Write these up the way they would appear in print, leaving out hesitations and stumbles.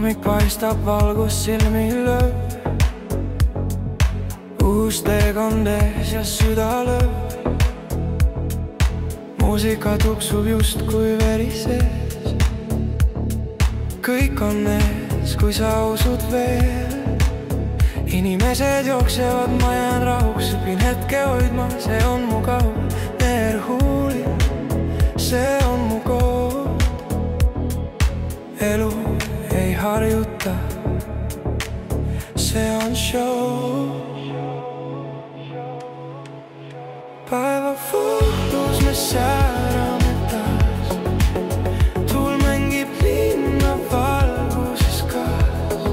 hommik paistab, valgus silmi lööb. Uus teekond ees ja süda lööb. Muusika tuksub justkui veri sees. kõik on ees, kui sa usud veel. Inimesed jooksevad, ma jään rahuks, õpin hetke hoidma, see on mu kaug. Erhuuli, see on mu kood. Elu ei harjuta, see on show. Päeva fuhlus me säärame taas. Tuul mängib linna valguses kaas.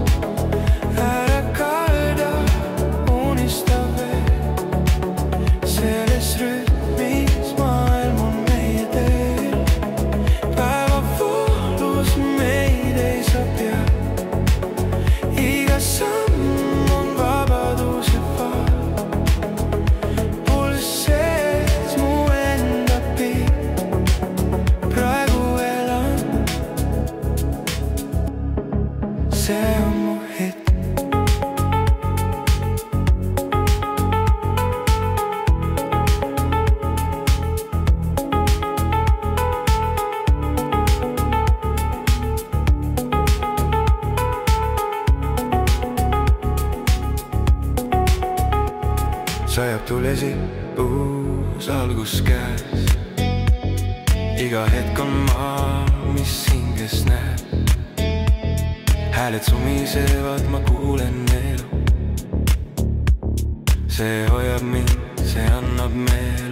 Ära karda, unista veel. Selles rütmis maailm on meie teel. Päeva fuhlus meid ei saa pea. Iga samm on vabaduse paar. See on mu hit. Sajab tulesi, uus algus käes. Iga hetk on maa, mis hinges näeb. Hääled sumisevad, ma kuulen elu. See hoiab mind, see annab meele.